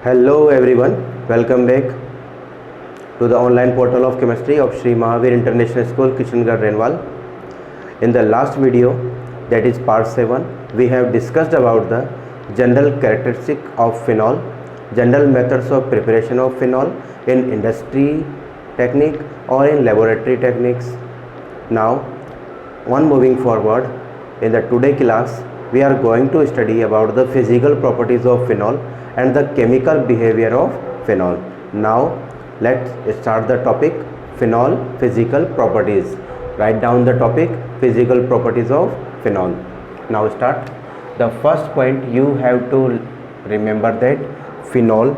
Hello everyone, welcome back to the online portal of chemistry of Sri Mahavir International School, Kishangarh, Renwal. In the last video, that is part 7, we have discussed about the general characteristic of phenol, general methods of preparation of phenol in industry technique or in laboratory techniques. Now, on moving forward, in the today class, we are going to study about the physical properties of phenol and the chemical behavior of phenol. Now let's start the topic phenol physical properties. Write down the topic physical properties of phenol. Now start. The first point you have to remember that phenol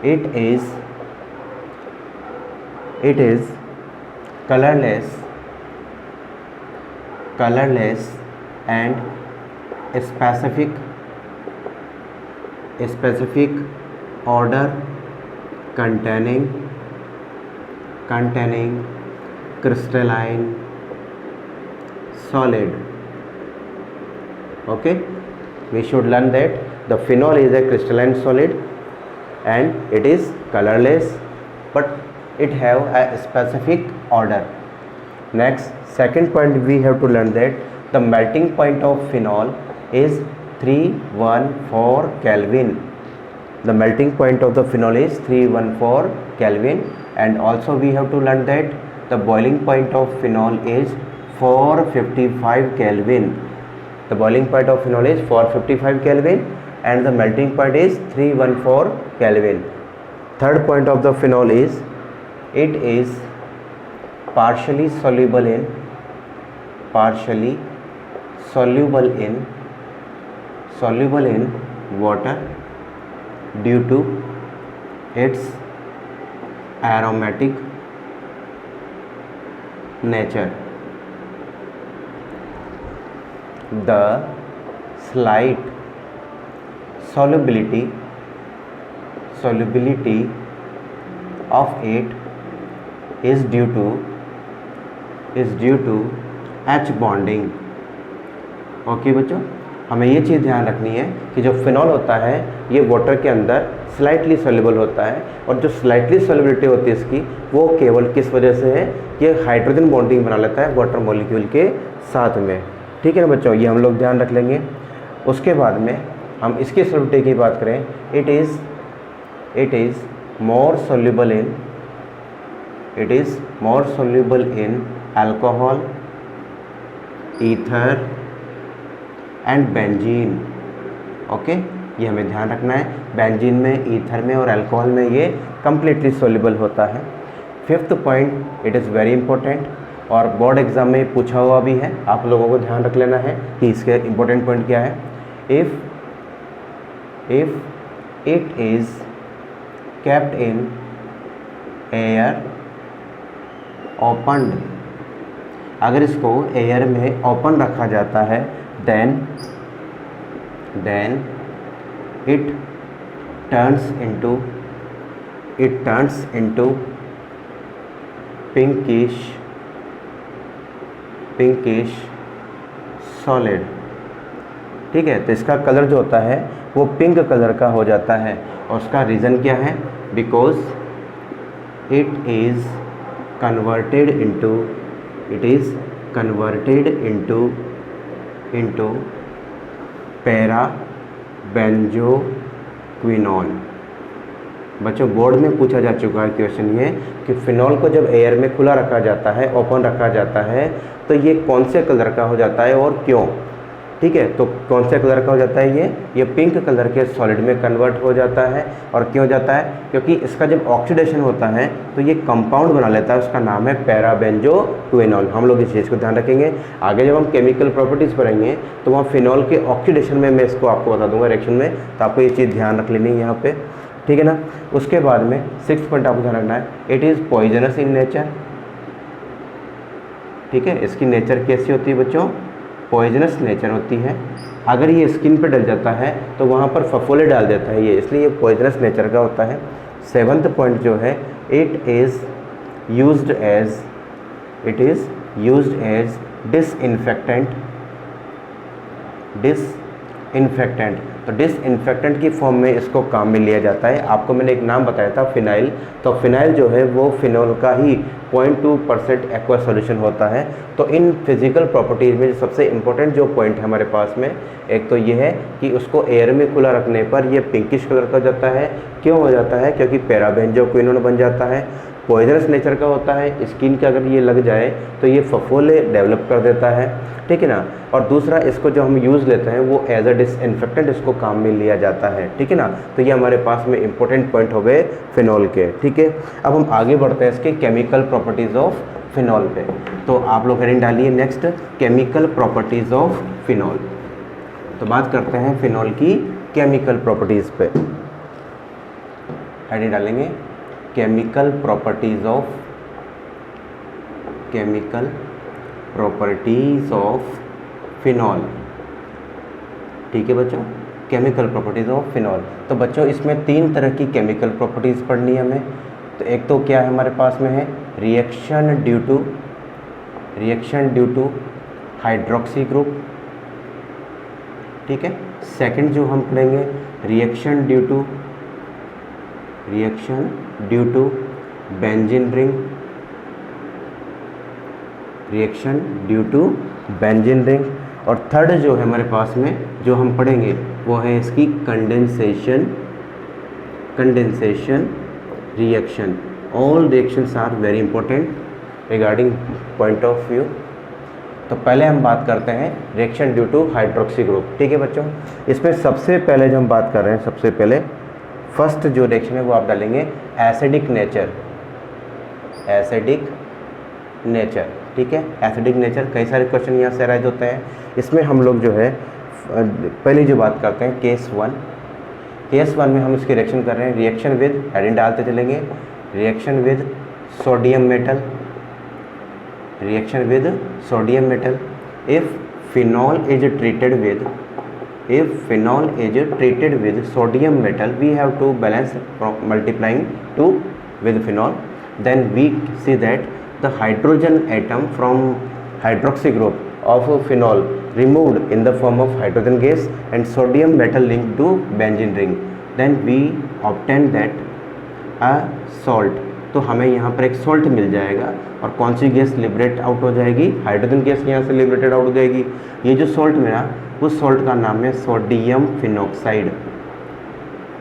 it is colorless and specific odor containing crystalline solid. Okay, we should learn that the phenol is a crystalline solid and it is colorless, but it have a specific odor. Next, second point we have to learn that the melting point of phenol is 314 Kelvin. The melting point of the phenol is 314 Kelvin, and also we have to learn that the boiling point of phenol is 455 Kelvin. The boiling point of phenol is 455 Kelvin and the melting point is 314 Kelvin. Third point of the phenol is it is partially soluble in water due to its aromatic nature. The slight solubility of it is due to H bonding. Okay बच्चों, हमें ये चीज़ ध्यान रखनी है कि जो phenol होता है ये वाटर के अंदर स्लाइटली सॉल्युबल होता है, और जो स्लाइटली सॉल्युबिलिटी होती है इसकी वो केवल किस वजह से है, ये हाइड्रोजन बॉन्डिंग बना लेता है वाटर मॉलिक्यूल के साथ में. ठीक है ना बच्चों, ये हम लोग ध्यान रख लेंगे. उसके बाद में हम इसकी सॉल्युबिलिटी की बात करें, it is more soluble in alcohol, ether and benzene. Okay, ये हमें ध्यान रखना है, बेंजीन में, ईथर में और अल्कोहल में ये कम्प्लीटली सोल्यूबल होता है. Fifth point, it is very important और बोर्ड एग्जाम में पूछा हुआ भी है, आप लोगों को ध्यान रख लेना है कि इसके इंपॉर्टेंट पॉइंट क्या है. If it is kept in air opened, अगर इसको एयर में ओपन रखा जाता है then it turns into pinkish solid. ठीक है, तो इसका कलर जो होता है वो पिंक कलर का हो जाता है, और उसका रीज़न क्या है, because it is converted into पैराबेंजोक्विनोन. बच्चों, बोर्ड में पूछा जा चुका है क्वेश्चन ये कि फिनॉल को जब एयर में खुला रखा जाता है, ओपन रखा जाता है, तो ये कौन से कलर का हो जाता है और क्यों. ठीक है, तो कौन से कलर का हो जाता है, ये पिंक कलर के सॉलिड में कन्वर्ट हो जाता है. और क्यों जाता है, क्योंकि इसका जब ऑक्सीडेशन होता है तो ये कंपाउंड बना लेता है, उसका नाम है पैराबेंजोक्विनोल. हम लोग इस चीज़ को ध्यान रखेंगे. आगे जब हम केमिकल प्रॉपर्टीज़ पढ़ेंगे तो वहाँ फिनॉल के ऑक्सीडेशन में मैं इसको आपको बता दूंगा रिएक्शन में, तो आपको ये चीज़ ध्यान रख लेनी है यहाँ पे. ठीक है ना. उसके बाद में सिक्स पॉइंट आपको ध्यान रखना है, it is poisonous in nature. ठीक है, इसकी नेचर कैसी होती है बच्चों, पॉइजनस नेचर होती है. अगर ये स्किन पे डल जाता है तो वहाँ पर फफोले डाल देता है ये, इसलिए ये पॉइजनस नेचर का होता है. सेवन्थ पॉइंट जो है, it is used as disinfectant disinfectant. तो डिसइंफेक्टेंट की फॉर्म में इसको काम में लिया जाता है। आपको मैंने एक नाम बताया था फिनाइल, तो फिनाइल जो है वो फिनॉल का ही 0.2% एक्वा सॉल्यूशन होता है। तो इन फिजिकल प्रॉपर्टीज़ में सबसे इंपॉर्टेंट जो पॉइंट है हमारे पास में, एक तो ये है कि उसको एयर में खुला रखने पर ये पिंकिश कलर का हो जाता है। क्यों हो जाता है? क्योंकि पैराबेंजोक्विनोन बन जाता है, पॉइजनस नेचर का होता है, स्किन के अगर ये लग जाए तो ये फफोले डेवलप कर देता है, ठीक है ना। और दूसरा, इसको जो हम यूज़ लेते हैं वो एज अ डिसइंफेक्टेंट इसको काम में लिया जाता है, ठीक है ना। तो ये हमारे पास में इंपॉर्टेंट पॉइंट हो गए फिनॉल के, ठीक है। अब हम आगे बढ़ते हैं इसके केमिकल प्रॉपर्टीज़ ऑफ फिनॉल पे। तो आप लोग हेडिंग डालिए next, chemical properties of phenol. तो बात करते हैं फिनॉल की केमिकल प्रॉपर्टीज़ पे, हेडिंग डालेंगे केमिकल प्रॉपर्टीज़ ऑफ फिनॉल, ठीक है बच्चों, केमिकल प्रॉपर्टीज़ ऑफ फिनॉल। तो बच्चों इसमें 3 तरह की केमिकल प्रॉपर्टीज़ पढ़नी है हमें। तो एक तो क्या है हमारे पास में है reaction due to hydroxy group, ठीक है। सेकंड जो हम पढ़ेंगे reaction due to benzene ring, और थर्ड जो है हमारे पास में जो हम पढ़ेंगे वो है इसकी condensation reaction. All reactions are very important regarding point of view. तो पहले हम बात करते हैं reaction due to hydroxy group, ठीक है बच्चों। इसमें सबसे पहले जो हम बात कर रहे हैं, सबसे पहले फर्स्ट जो रिएक्शन है वो आप डालेंगे एसिडिक नेचर, ठीक है। एसिडिक नेचर, कई सारे क्वेश्चन यहाँ से अराइज होते हैं। इसमें हम लोग जो है पहले जो बात करते हैं केस वन में हम इसकी रिएक्शन कर रहे हैं, रिएक्शन विद, हेडिंग डालते चलेंगे, reaction with sodium metal. If phenol is treated with sodium metal, we have to balance multiplying 2 with phenol. Then we see that the hydrogen atom from hydroxy group of phenol removed in the form of hydrogen gas and sodium metal linked to benzene ring. Then we obtain that a salt. तो हमें यहाँ पर एक salt मिल जाएगा और कौन सी gas liberate out हो जाएगी? हाइड्रोजन गैस यहाँ से लिबरेटेड आउट हो जाएगी। ये जो सॉल्ट मिला उस सॉल्ट का नाम है सोडियम फिनॉक्साइड।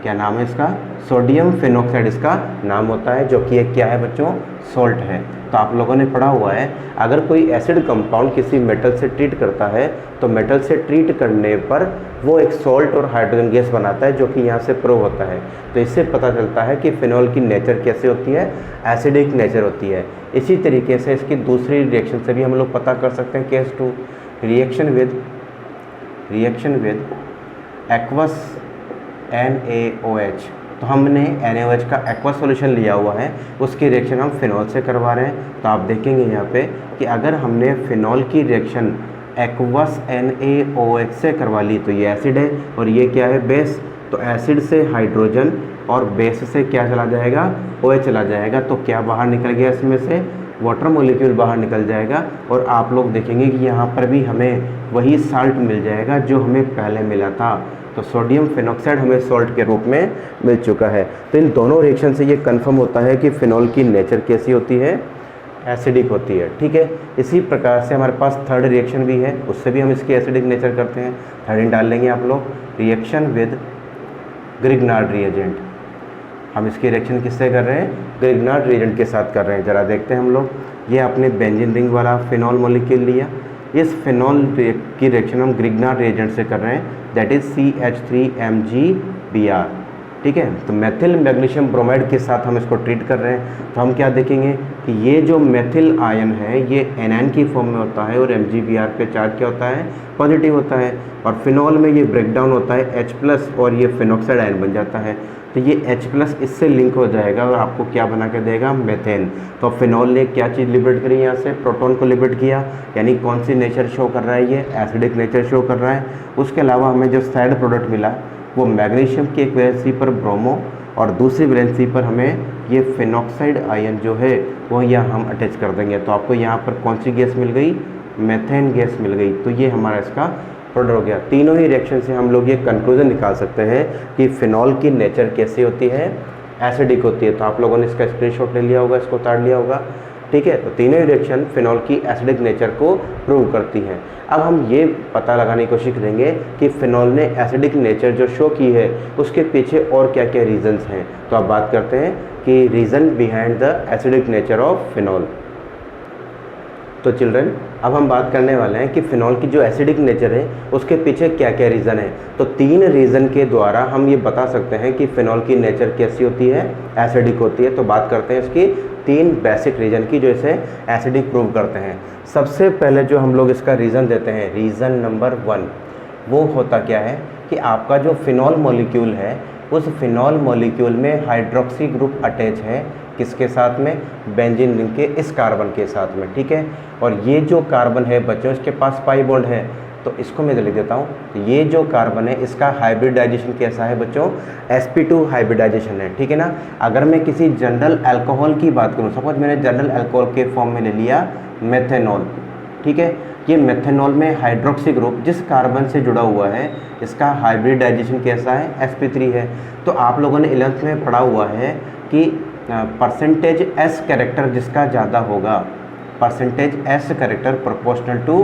क्या नाम है इसका? सोडियम फिनॉक्साइड इसका नाम होता है, जो कि एक क्या है बच्चों? सॉल्ट है। तो आप लोगों ने पढ़ा हुआ है अगर कोई एसिड कंपाउंड किसी मेटल से ट्रीट करता है तो मेटल से ट्रीट करने पर वो एक सॉल्ट और हाइड्रोजन गैस बनाता है, जो कि यहाँ से प्रूव होता है। तो इससे पता चलता है कि फिनॉल की नेचर कैसे होती है? एसिडिक नेचर होती है। इसी तरीके से इसकी दूसरी रिएक्शन से भी हम लोग पता कर सकते हैं। Case 2, reaction with aqueous NaOH। तो हमने NaOH का एक्वा सॉल्यूशन लिया हुआ है, उसकी रिएक्शन हम फिनॉल से करवा रहे हैं। तो आप देखेंगे यहाँ पे कि अगर हमने फिनॉल की रिएक्शन एक्वस NaOH से करवा ली तो ये एसिड है और ये क्या है? बेस। तो एसिड से हाइड्रोजन और बेस से क्या चला जाएगा? OH चला जाएगा। तो क्या बाहर निकल गया? इसमें से वाटर मॉलिक्यूल बाहर निकल जाएगा और आप लोग देखेंगे कि यहाँ पर भी हमें वही साल्ट मिल जाएगा जो हमें पहले मिला था। तो सोडियम फिनॉक्साइड हमें सॉल्ट के रूप में मिल चुका है। तो इन दोनों रिएक्शन से ये कंफर्म होता है कि फिनॉल की नेचर कैसी होती है? एसिडिक होती है, ठीक है। इसी प्रकार से हमारे पास थर्ड रिएक्शन भी है, उससे भी हम इसकी एसिडिक नेचर करते हैं। थर्ड डाल लेंगे आप लोग, रिएक्शन विद ग्रिग्नार्ड रिएजेंट। हम इसकी रिएक्शन किससे कर रहे हैं? ग्रिग्नार्ड रिएजेंट के साथ कर रहे हैं। ज़रा देखते हैं हम लोग। ये आपने बेंजीन रिंग वाला फिनॉल मॉलिक्यूल लिया, इस फिनॉल की रिएक्शन हम ग्रिग्नार्ड रिएजेंट से कर रहे हैं, दैट इज़ CH3MgBr, ठीक है। तो मेथिल मैग्नीशियम ब्रोमाइड के साथ हम इसको ट्रीट कर रहे हैं। तो हम क्या देखेंगे कि ये जो मेथिल आयन है ये एनायन की फॉर्म में होता है और MgBr पे चार्ज क्या होता है? पॉजिटिव होता है। और फिनॉल में ये ब्रेकडाउन होता है H+ और ये फिनॉक्साइड आयन बन जाता है। तो ये H+ इससे लिंक हो जाएगा और आपको क्या बना के देगा? मेथेन। तो फिनॉल ने क्या चीज़ लिबरेट करी? यहाँ से प्रोटॉन को लिबरेट किया, यानी कौन सी नेचर शो कर रहा है? ये एसिडिक नेचर शो कर रहा है। उसके अलावा हमें जो साइड प्रोडक्ट मिला वो मैग्नीशियम की एक वैलेंसी पर ब्रोमो और दूसरी वैलेंसी पर हमें ये फिनॉक्साइड आयन जो है वो यहाँ हम अटैच कर देंगे। तो आपको यहाँ पर कौन सी गैस मिल गई? मेथेन गैस मिल गई। तो ये हमारा इसका प्रोड्यूस हो गया। तीनों ही रिएक्शन से हम लोग ये कंक्लूजन निकाल सकते हैं कि फिनॉल की नेचर कैसी होती है, एसिडिक होती है। तो आप लोगों ने इसका स्क्रीनशॉट ले लिया होगा, इसको उतार लिया होगा, ठीक है। तो तीनों ही रिएक्शन फिनॉल की एसिडिक नेचर को प्रूव करती हैं। अब हम ये पता लगाने की कोशिश करेंगे कि फिनॉल ने एसिडिक नेचर जो शो की है उसके पीछे और क्या क्या रीजंस हैं। तो अब बात करते हैं कि reason behind the acidic nature of phenol. तो चिल्ड्रन, अब हम बात करने वाले हैं कि फिनॉल की जो एसिडिक नेचर है उसके पीछे क्या क्या रीज़न है। तो 3 रीज़न के द्वारा हम ये बता सकते हैं कि फिनॉल की नेचर कैसी होती है, एसिडिक होती है। तो बात करते हैं इसकी 3 बेसिक रीज़न की जो इसे एसिडिक प्रूव करते हैं। सबसे पहले जो हम लोग इसका रीज़न देते हैं, रीज़न नंबर 1, वो होता क्या है कि आपका जो फिनॉल मॉलिक्यूल है उस फिनॉल मॉलिक्यूल में हाइड्रोक्सी ग्रुप अटैच है, किसके साथ में, बेंजीन रिंग के इस कार्बन के साथ में, ठीक है। और ये जो कार्बन है बच्चों इसके पास पाई बॉन्ड है, तो इसको मैं लिख देता हूँ। तो ये जो कार्बन है इसका हाइब्रिडाइजेशन कैसा है बच्चों, sp2 हाइब्रिडाइजेशन है, ठीक है ना। अगर मैं किसी जनरल अल्कोहल की बात करूँ, सपोज मैंने जनरल अल्कोहल के फॉर्म में ले लिया मेथेनॉल, ठीक है। ये मेथेनॉल में हाइड्रोक्सी ग्रुप जिस कार्बन से जुड़ा हुआ है इसका हाइब्रिडाइजेशन कैसा है, sp3 है। तो आप लोगों ने 11th में पढ़ा हुआ है कि परसेंटेज S कैरेक्टर जिसका ज़्यादा होगा, percentage S character proportional to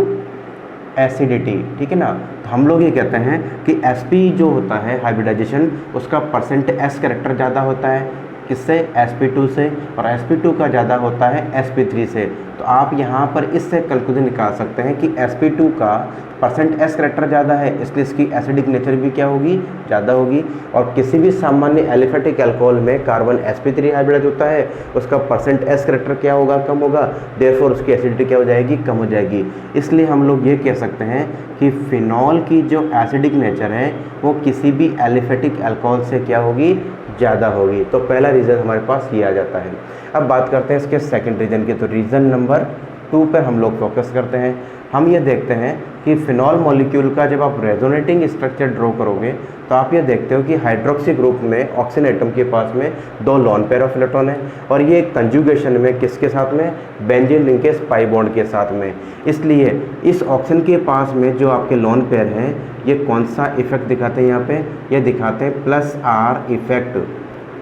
acidity, ठीक है ना। तो हम लोग ये कहते हैं कि sp जो होता है हाइब्रिडाइजेशन उसका परसेंट S कैरेक्टर ज़्यादा होता है, किससे, sp2 से, और sp2 का ज़्यादा होता है sp3 से। तो आप यहाँ पर इससे कंक्लूजन निकाल सकते हैं कि sp2 का परसेंट S कैरेक्टर ज़्यादा है, इसलिए इसकी एसिडिक नेचर भी क्या होगी, ज़्यादा होगी। और किसी भी सामान्य एलिफेटिक अल्कोहल में कार्बन sp3 हाइब्रिडाइज होता है, उसका परसेंट S कैरेक्टर क्या होगा, कम होगा, देयरफॉर उसकी एसिडिटी क्या हो जाएगी, कम हो जाएगी। इसलिए हम लोग ये कह सकते हैं कि फिनॉल की जो एसिडिक नेचर है वो किसी भी एलिफेटिक अल्कोहल से क्या होगी, ज़्यादा होगी। तो पहला रीज़न हमारे पास ये आ जाता है। अब बात करते हैं इसके सेकंड रीज़न की। तो रीज़न नंबर 2 पर हम लोग फोकस करते हैं। हम ये देखते हैं कि फिनॉल मॉलिक्यूल का जब आप रेजोनेटिंग स्ट्रक्चर ड्रॉ करोगे तो आप ये देखते हो कि हाइड्रोक्सी ग्रुप में ऑक्सीजन एटम के पास में 2 लॉन पेयर ऑफ इलेक्ट्रॉन है, और ये कंजुगेशन में किसके साथ में, बेंजीन रिंग के पाई बॉन्ड के साथ में। इसलिए इस ऑक्सीजन के पास में जो आपके लॉन पेयर हैं ये कौन सा इफेक्ट दिखाते हैं, यहाँ पे ये दिखाते हैं +R इफेक्ट।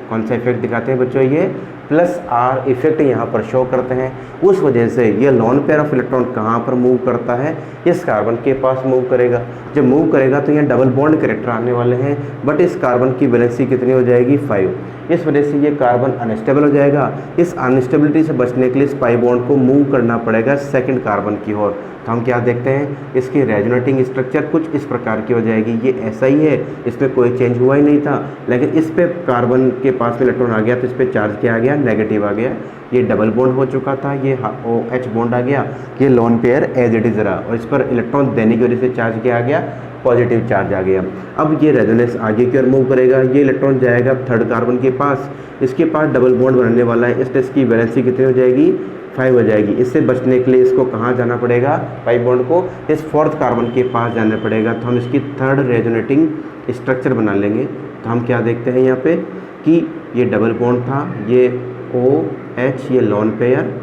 कौन सा इफेक्ट दिखाते हैं बच्चों, ये +R इफेक्ट यहाँ पर शो करते हैं। उस वजह से ये लॉन पेयर ऑफ इलेक्ट्रॉन कहाँ पर मूव करता है, इस कार्बन के पास मूव करेगा। जब मूव करेगा तो यहाँ डबल बॉन्ड कैरेक्टर आने वाले हैं, बट इस कार्बन की वैलेंसी कितनी हो जाएगी, 5। इस वजह से ये कार्बन अनस्टेबल हो जाएगा। इस अनस्टेबिलिटी से बचने के लिए इस पाई बॉन्ड को मूव करना पड़ेगा सेकंड कार्बन की ओर। तो हम क्या देखते हैं, इसकी रेजोनेटिंग स्ट्रक्चर कुछ इस प्रकार की हो जाएगी। ये ऐसा ही है, इसमें कोई चेंज हुआ ही नहीं था, लेकिन इस पे कार्बन के पास में इलेक्ट्रॉन आ गया तो इस पर चार्ज क्या आ गया, नेगेटिव आ गया। ये डबल बॉन्ड हो चुका था, ये OH बॉन्ड आ गया, ये lone pair as it is रहा, और इस पर इलेक्ट्रॉन देने की वजह से चार्ज क्या आ गया, पॉजिटिव चार्ज आ गया। अब ये रेजोनेंस आगे की ओर मूव करेगा, ये इलेक्ट्रॉन जाएगा थर्ड कार्बन के पास, इसके पास डबल बॉन्ड बनने वाला है, इसलिए इसकी वैलेंसी कितनी हो जाएगी, 5 हो जाएगी। इससे बचने के लिए इसको कहाँ जाना पड़ेगा, पाई बॉन्ड को इस फोर्थ कार्बन के पास जाना पड़ेगा। तो हम इसकी थर्ड रेजोनेटिंग स्ट्रक्चर बना लेंगे। तो हम क्या देखते हैं यहाँ पे कि ये डबल बॉन्ड था, ये OH, ये लॉन पेयर,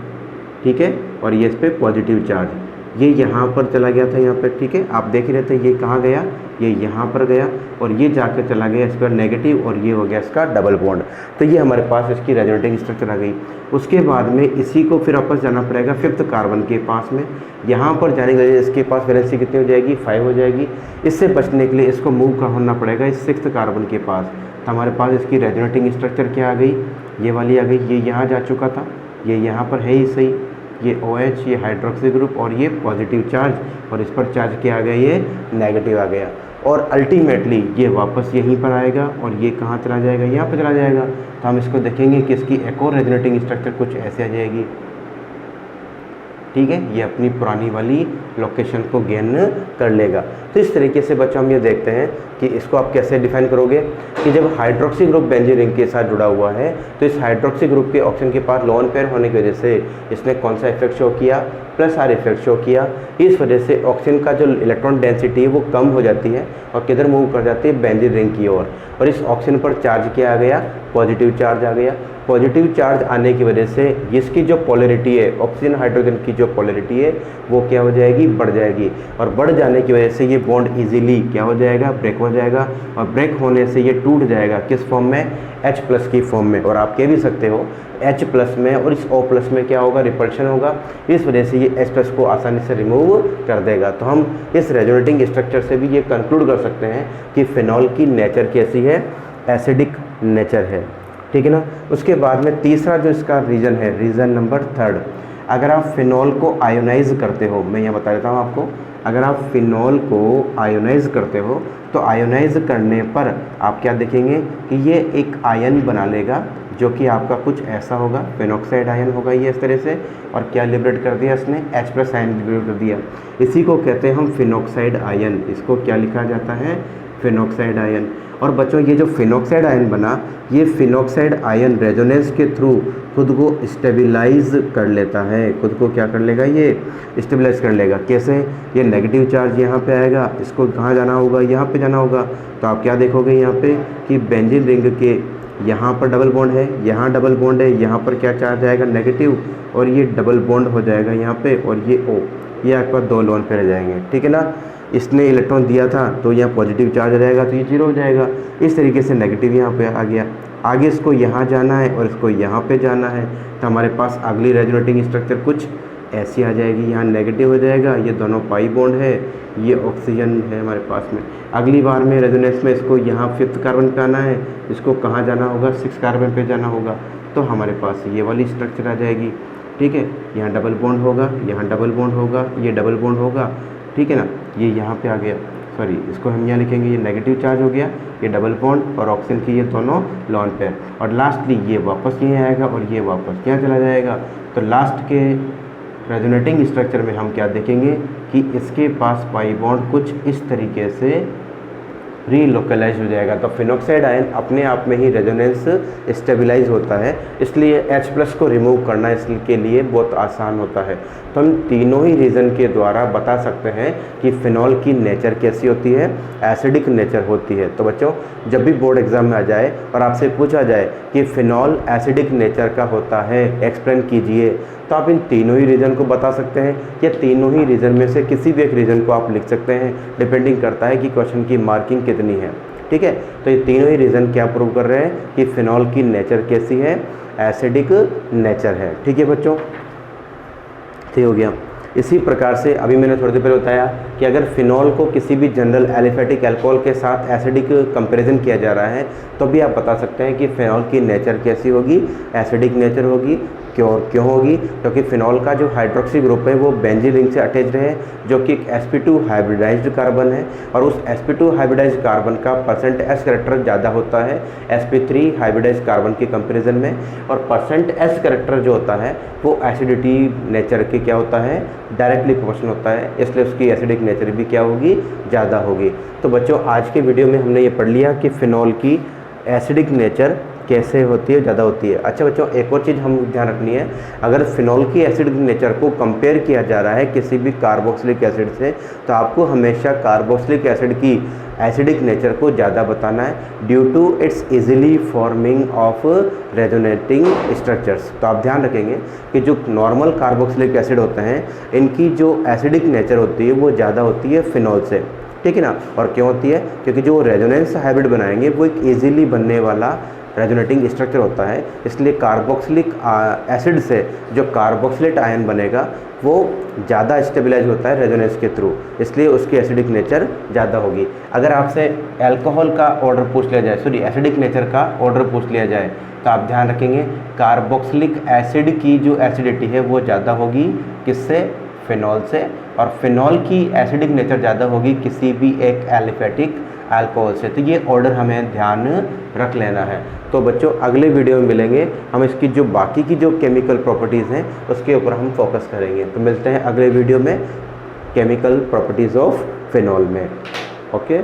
ठीक है, और ये इस पर पॉजिटिव चार्ज, ये यहाँ पर चला गया था, यहाँ पर, ठीक है, आप देख ही रहे थे, ये कहाँ गया, ये यहाँ पर गया, और ये जाकर चला गया इस पर नेगेटिव, और ये हो गया इसका डबल बॉन्ड। तो ये हमारे पास इसकी रेजोनेटिंग स्ट्रक्चर आ गई। उसके बाद में इसी को फिर वापस जाना पड़ेगा फिफ्थ कार्बन के पास में, यहाँ पर जाने के लिए इसके पास वैलेंसी कितनी हो जाएगी, 5 हो जाएगी। इससे बचने के लिए इसको मूव होना पड़ेगा इस सिक्स्थ कार्बन के पास। तो हमारे पास इसकी रेजोनेटिंग स्ट्रक्चर क्या आ गई, ये वाली आ गई, ये यहाँ जा चुका था, ये यहाँ पर है ही सही, ये OH, ये हाइड्रोक्सी ग्रुप, और ये पॉजिटिव चार्ज, और इस पर चार्ज क्या आ गया, ये नेगेटिव आ गया। और अल्टीमेटली ये वापस यहीं पर आएगा, और ये कहाँ चला जाएगा, यहाँ पर चला जाएगा। तो हम इसको देखेंगे कि इसकी एक और रेजोनेटिंग स्ट्रक्चर कुछ ऐसे आ जाएगी, ठीक है, ये अपनी पुरानी वाली लोकेशन को गेन कर लेगा। तो इस तरीके से बच्चों हम ये देखते हैं कि इसको आप कैसे डिफाइन करोगे कि जब हाइड्रोक्सी ग्रुप बेंजीन रिंग के साथ जुड़ा हुआ है तो इस हाइड्रोक्सी ग्रुप के ऑक्सीजन के पास लोन पेयर होने की वजह से इसने कौन सा इफेक्ट शो किया, प्लस आर इफेक्ट शो किया। इस वजह से ऑक्सीजन का जो इलेक्ट्रॉन डेंसिटी है वो कम हो जाती है और किधर मूव कर जाती है, बेंजीन रिंग की ओर। और इस ऑक्सीजन पर चार्ज क्या आ गया, पॉजिटिव चार्ज आ गया। पॉजिटिव चार्ज आने की वजह से इसकी जो पोलैरिटी है, ऑक्सीजन हाइड्रोजन की जो पोलैरिटी है वो क्या हो जाएगी, बढ़ जाएगी। और बढ़ जाने की वजह से ये बॉन्ड इजीली क्या हो जाएगा, ब्रेक हो जाएगा। और ब्रेक होने से ये टूट जाएगा किस फॉर्म में, H+ की फॉर्म में। और आप कह भी सकते हो H+ में और इस O+ में क्या होगा, रिपल्शन होगा। इस वजह से ये H+ को आसानी से रिमूव कर देगा। तो हम इस रेजोनेटिंग स्ट्रक्चर से भी ये कंक्लूड कर सकते हैं कि फिनॉल की नेचर कैसी है, एसिडिक नेचर है, ठीक है ना। उसके बाद में तीसरा जो इसका रीज़न है, रीज़न नंबर 3, अगर आप फिनॉल को आयोनाइज करते हो, मैं यहाँ बता देता हूँ आपको, अगर आप फिनॉल को आयोनाइज करते हो तो आयोनाइज करने पर आप क्या देखेंगे कि ये एक आयन बना लेगा जो कि आपका कुछ ऐसा होगा, फिनॉक्साइड आयन होगा ये इस तरह से। और क्या लिबरेट कर दिया इसने, H+ आयन लिबरेट कर दिया। इसी को कहते हैं हम फिनॉक्साइड आयन। इसको क्या लिखा जाता है, फिनॉक्साइड आयन। और बच्चों ये जो फिनॉक्साइड आयन बना, ये फिनॉक्साइड आयन रेजोनेंस के थ्रू खुद को स्टेबलाइज कर लेता है। खुद को क्या कर लेगा, ये स्टेबलाइज कर लेगा। कैसे, ये नेगेटिव चार्ज यहाँ पे आएगा, इसको कहाँ जाना होगा, यहाँ पे जाना होगा। तो आप क्या देखोगे यहाँ पे कि बेंजीन रिंग के यहाँ पर डबल बॉन्ड है, यहाँ डबल बॉन्ड है, यहाँ पर क्या चार्ज आएगा, नेगेटिव, और ये डबल बॉन्ड हो जाएगा यहाँ पे, और ये O, ये आपके पास 2 लोन पे रह जाएंगे, ठीक है ना। इसने इलेक्ट्रॉन दिया था तो यहाँ पॉजिटिव चार्ज आ जाएगा तो ये 0 हो जाएगा। इस तरीके से नेगेटिव यहाँ पे आ गया। आगे इसको यहाँ जाना है और इसको यहाँ पे जाना है, तो हमारे पास अगली रेजोनेटिंग स्ट्रक्चर कुछ ऐसी आ जाएगी। यहाँ नेगेटिव हो जाएगा, ये दोनों पाई बॉन्ड है, ये ऑक्सीजन है हमारे पास में। अगली बार में रेजोनेंस में इसको यहाँ 5th कार्बन पे आना है, इसको कहाँ जाना होगा, 6th कार्बन पे जाना होगा। तो हमारे पास ये वाली स्ट्रक्चर आ जाएगी, ठीक है। यहाँ डबल बॉन्ड होगा, यहाँ डबल बॉन्ड होगा, ये डबल बॉन्ड होगा, ठीक है ना। ये यहाँ पे आ गया, सॉरी इसको हम यहाँ लिखेंगे, ये नेगेटिव चार्ज हो गया, ये डबल बॉन्ड और ऑक्सीजन की ये दोनों लोन पेयर। और लास्टली ये वापस यहीं आएगा और ये वापस यहाँ चला जाएगा। तो लास्ट के रेजोनेटिंग स्ट्रक्चर में हम क्या देखेंगे कि इसके पास पाई बॉन्ड कुछ इस तरीके से रीलोकलाइज हो जाएगा। तो फिनॉक्साइड आयन अपने आप में ही रेजोनेंस स्टेबलाइज होता है, इसलिए H+ को रिमूव करना इसके लिए बहुत आसान होता है। तो हम तीनों ही रीज़न के द्वारा बता सकते हैं कि फिनॉल की नेचर कैसी होती है, एसिडिक नेचर होती है। तो बच्चों जब भी बोर्ड एग्जाम में आ जाए और आपसे पूछा जाए कि फिनॉल एसिडिक नेचर का होता है, एक्सप्लेन कीजिए, तो आप इन तीनों ही रीज़न को बता सकते हैं या तीनों ही रीज़न में से किसी भी एक रीज़न को आप लिख सकते हैं, डिपेंडिंग करता है कि क्वेश्चन की मार्किंग कितनी है, ठीक है। तो ये तीनों ही रीज़न क्या प्रूव कर रहे हैं कि फिनॉल की नेचर कैसी है, एसिडिक नेचर है, ठीक है बच्चों। ठीक हो गया। इसी प्रकार से अभी मैंने थोड़ी देर पहले बताया कि अगर फिनॉल को किसी भी जनरल एलिफेटिक अल्कोहल के साथ एसिडिक कंपैरिजन किया जा रहा है तो भी आप बता सकते हैं कि फिनॉल की नेचर कैसी होगी, एसिडिक नेचर होगी। क्यों होगी, क्योंकि फिनॉल का जो हाइड्रोक्सी ग्रुप है वो बेंजीन रिंग से अटैच्ड है, जो कि एक sp2 हाइब्रिडाइज्ड कार्बन है, और उस sp2 हाइब्रिडाइज्ड कार्बन का %S कैरेक्टर ज़्यादा होता है sp3 हाइब्रिडाइज्ड कार्बन के कंपैरिजन में। और %S कैरेक्टर जो होता है वो एसिडिटी नेचर के क्या होता है, डायरेक्टली प्रोपोर्शनल होता है, इसलिए उसकी एसिडिक नेचर भी क्या होगी, ज़्यादा होगी। तो बच्चों आज के वीडियो में हमने ये पढ़ लिया कि फिनॉल की एसिडिक नेचर कैसे होती है, ज़्यादा होती है। अच्छा बच्चों एक और चीज़ हम ध्यान रखनी है, अगर फिनॉल की एसिडिक नेचर को कंपेयर किया जा रहा है किसी भी कार्बोक्सिलिक एसिड से तो आपको हमेशा कार्बोक्सिलिक एसिड की एसिडिक नेचर को ज़्यादा बताना है, due to its easily forming of resonating structures. तो आप ध्यान रखेंगे कि जो नॉर्मल कार्बोक्सिलिक एसिड होते हैं इनकी जो एसिडिक नेचर होती है वो ज़्यादा होती है फिनॉल से, ठीक है ना। और क्यों होती है, क्योंकि जो रेजोनेंस हाइब्रिड बनाएंगे वो एक ईजिली बनने वाला रेजोनेटिंग स्ट्रक्चर होता है, इसलिए कार्बोक्सिलिक एसिड से जो कार्बोक्सिलेट आयन बनेगा वो ज़्यादा स्टेबलाइज होता है रेजोनेंस के थ्रू, इसलिए उसकी एसिडिक नेचर ज़्यादा होगी। अगर आपसे अल्कोहल का ऑर्डर पूछ लिया जाए, सॉरी एसिडिक नेचर का ऑर्डर पूछ लिया जाए तो आप ध्यान रखेंगे कार्बोक्सिलिक एसिड की जो एसिडिटी है वो ज़्यादा होगी किससे, फिनॉल से, और फिनॉल की एसिडिक नेचर ज़्यादा होगी किसी भी एक एलिफेटिक अल्कोहल से। तो ये ऑर्डर हमें ध्यान रख लेना है। तो बच्चों अगले वीडियो में मिलेंगे, हम इसकी जो बाकी की जो केमिकल प्रॉपर्टीज़ हैं उसके ऊपर हम फोकस करेंगे। तो मिलते हैं अगले वीडियो में केमिकल प्रॉपर्टीज़ ऑफ फिनॉल में। ओके।